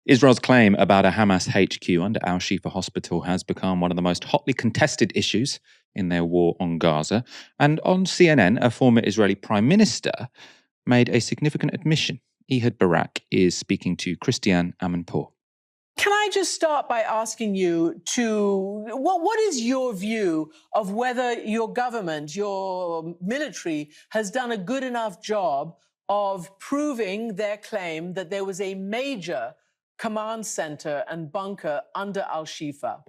Israel's claim about a Hamas HQ under Al-Shifa Hospital has become one of the most hotly contested issues in their war on Gaza. And on CNN, a former Israeli prime minister made a significant admission. Ehud Barak is speaking to Christiane Amanpour. Can I just start by asking you what is your view of whether your government, your military, has done a good enough job of proving their claim that there was a major command center and bunker under Al-Shifa?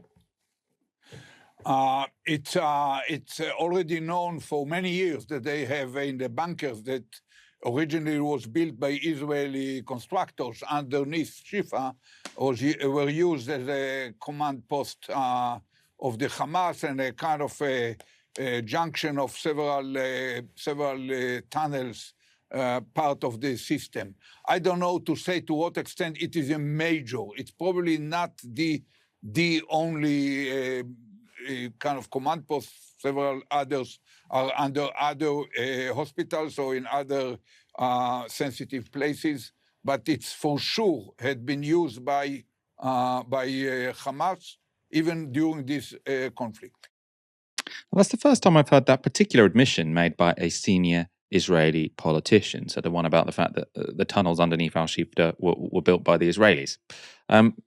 It's already known for many years that they have in the bunkers that originally was built by Israeli constructors underneath Shifa, were used as a command post of the Hamas and a kind of a junction of several tunnels, part of the system. I don't know to say to what extent it is a major. It's probably not the only kind of command post. Several others are under other hospitals or in other sensitive places, but it's for sure had been used by Hamas even during this conflict. Well, that's the first time I've heard that particular admission made by a senior Israeli politician. So the one about the fact that the tunnels underneath Al-Shifa were built by the Israelis.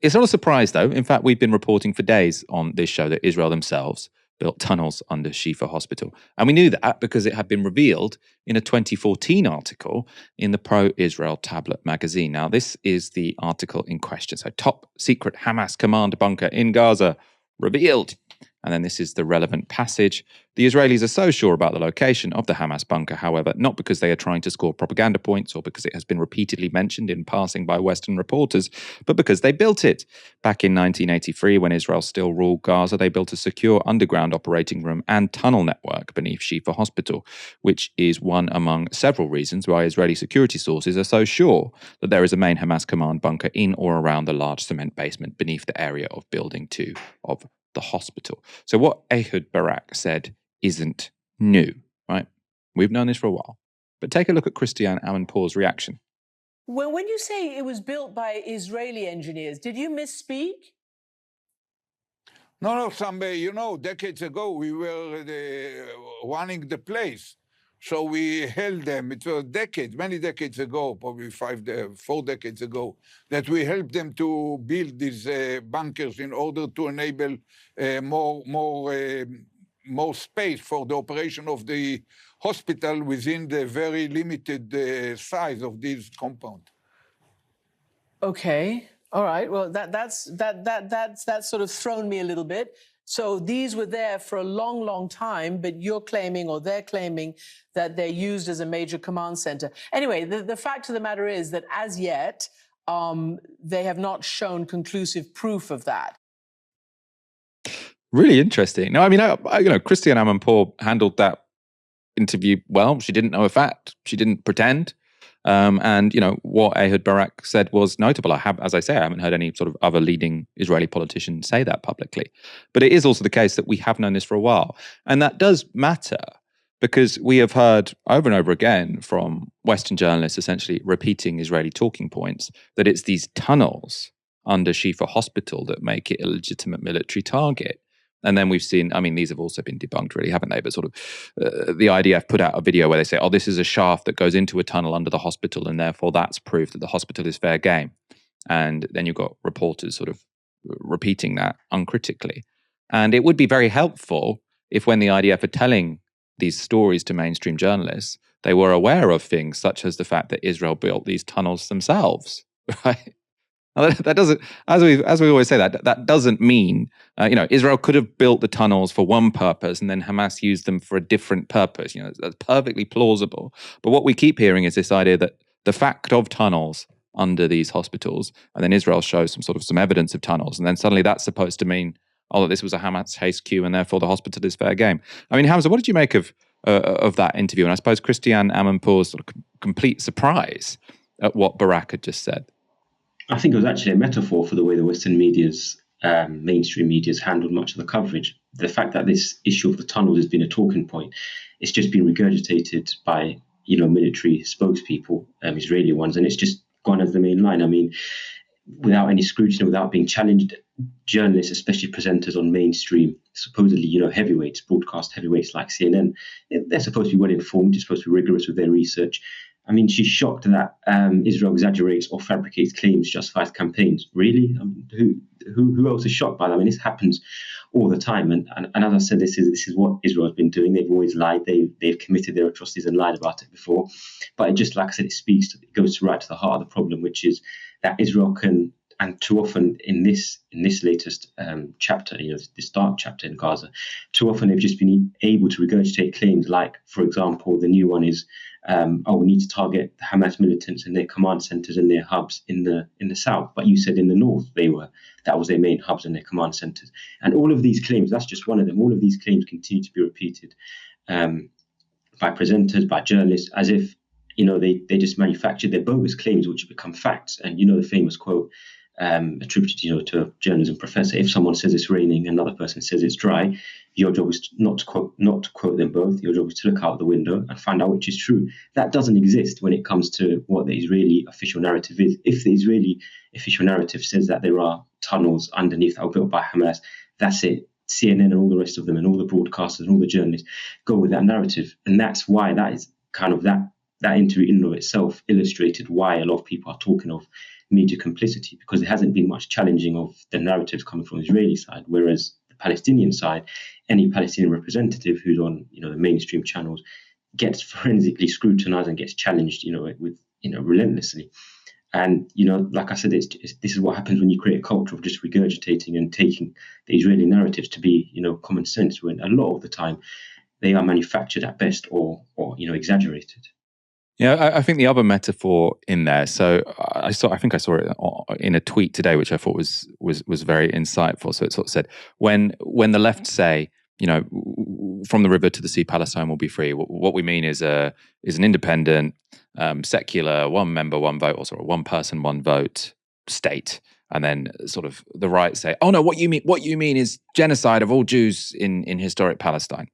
It's not a surprise, though. In fact, we've been reporting for days on this show that Israel themselves built tunnels under Shifa Hospital. And we knew that because it had been revealed in a 2014 article in the pro-Israel tablet magazine. Now, this is the article in question. So, top secret Hamas command bunker in Gaza revealed. And then this is the relevant passage. The Israelis are so sure about the location of the Hamas bunker, however, not because they are trying to score propaganda points or because it has been repeatedly mentioned in passing by Western reporters, but because they built it. Back in 1983, when Israel still ruled Gaza, they built a secure underground operating room and tunnel network beneath Shifa Hospital, which is one among several reasons why Israeli security sources are so sure that there is a main Hamas command bunker in or around the large cement basement beneath the area of Building 2 of the hospital. So what Ehud Barak said isn't new, right? We've known this for a while. But take a look at Christiane Amanpour's reaction. Well, when you say it was built by Israeli engineers, did you misspeak? No, decades ago we were running the place. So we held them. It was many decades ago, probably 4 decades ago, that we helped them to build these bunkers in order to enable more space for the operation of the hospital within the very limited size of this compound. Okay, all right. Well, that's sort of thrown me a little bit. So these were there for a long, long time, but you're claiming, or they're claiming, that they're used as a major command center. Anyway, the fact of the matter is that as yet, they have not shown conclusive proof of that. Really interesting. No, I mean, Christiane Amanpour handled that interview well. She didn't know a fact. She didn't pretend. And what Ehud Barak said was notable. I haven't heard any sort of other leading Israeli politician say that publicly. But it is also the case that we have known this for a while. And that does matter because we have heard over and over again from Western journalists essentially repeating Israeli talking points that it's these tunnels under Shifa Hospital that make it a legitimate military target. And then we've seen, these have also been debunked really, haven't they? But sort of the IDF put out a video where they say, this is a shaft that goes into a tunnel under the hospital, and therefore that's proof that the hospital is fair game. And then you've got reporters sort of repeating that uncritically. And it would be very helpful if when the IDF are telling these stories to mainstream journalists, they were aware of things such as the fact that Israel built these tunnels themselves, right? That doesn't, as we always say, that doesn't mean, Israel could have built the tunnels for one purpose and then Hamas used them for a different purpose. That's perfectly plausible. But what we keep hearing is this idea that the fact of tunnels under these hospitals, and then Israel shows some evidence of tunnels, and then suddenly that's supposed to mean, that this was a Hamas HQ and therefore the hospital is fair game. I mean, Hamza, what did you make of that interview? And I suppose Christiane Amanpour's sort of complete surprise at what Barak had just said. I think it was actually a metaphor for the way the Western media's, mainstream media's handled much of the coverage. The fact that this issue of the tunnels has been a talking point, it's just been regurgitated by, military spokespeople, Israeli ones, and it's just gone as the main line. I mean, without any scrutiny, without being challenged. Journalists, especially presenters on mainstream, supposedly, heavyweights, broadcast heavyweights like CNN, they're supposed to be well informed, they're supposed to be rigorous with their research. I mean, she's shocked that Israel exaggerates or fabricates claims, justifies campaigns. Really? Who else is shocked by that? I mean, this happens all the time. And as I said, this is what Israel has been doing. They've always lied. They've committed their atrocities and lied about it before. But it just, like I said, it goes right to the heart of the problem, which is that Israel can, and too often in this latest chapter, this dark chapter in Gaza, too often they've just been able to regurgitate claims like, for example, the new one is, we need to target the Hamas militants and their command centers and their hubs in the south. But you said in the north that was their main hubs and their command centers. And all of these claims, that's just one of them. All of these claims continue to be repeated by presenters, by journalists, as if they just manufactured their bogus claims, which have become facts. And the famous quote attributed to a journalism professor: if someone says it's raining, another person says it's dry, your job is not to quote them both. Your job is to look out the window and find out which is true. That doesn't exist when it comes to what the Israeli official narrative is. If the Israeli official narrative says that there are tunnels underneath that were built by Hamas, that's it. CNN and all the rest of them and all the broadcasters and all the journalists go with that narrative. And that's why that is kind of that interview in and of itself illustrated why a lot of people are talking of media complicity, because there hasn't been much challenging of the narratives coming from the Israeli side, whereas the Palestinian side, any Palestinian representative who's on the mainstream channels gets forensically scrutinized and gets challenged relentlessly. And like I said, this is what happens when you create a culture of just regurgitating and taking the Israeli narratives to be common sense, when a lot of the time they are manufactured at best or exaggerated. Yeah, I think the other metaphor in there. So I think I saw it in a tweet today, which I thought was very insightful. So it sort of said, when the left say, from the river to the sea, Palestine will be free. What we mean is an independent, secular, one member, one vote, or sort of one person, one vote state. And then sort of the right say, oh no, what you mean is genocide of all Jews in historic Palestine.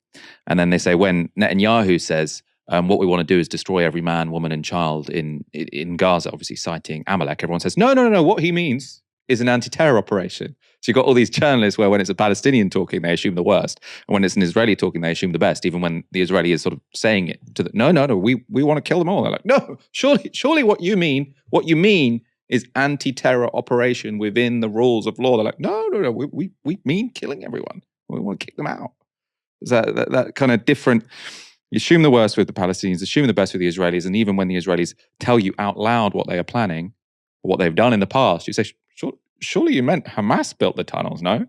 And then they say, when Netanyahu says, what we want to do is destroy every man, woman, and child in Gaza, obviously citing Amalek, everyone says, no. What he means is an anti-terror operation. So you've got all these journalists where when it's a Palestinian talking, they assume the worst. And when it's an Israeli talking, they assume the best, even when the Israeli is sort of saying it to no, we want to kill them all. They're like, no, surely what you mean is anti-terror operation within the rules of law. They're like, no, we mean killing everyone. We want to kick them out. Is that kind of different? You assume the worst with the Palestinians, assume the best with the Israelis, and even when the Israelis tell you out loud what they are planning, or what they've done in the past, you say, surely you meant Hamas built the tunnels, no?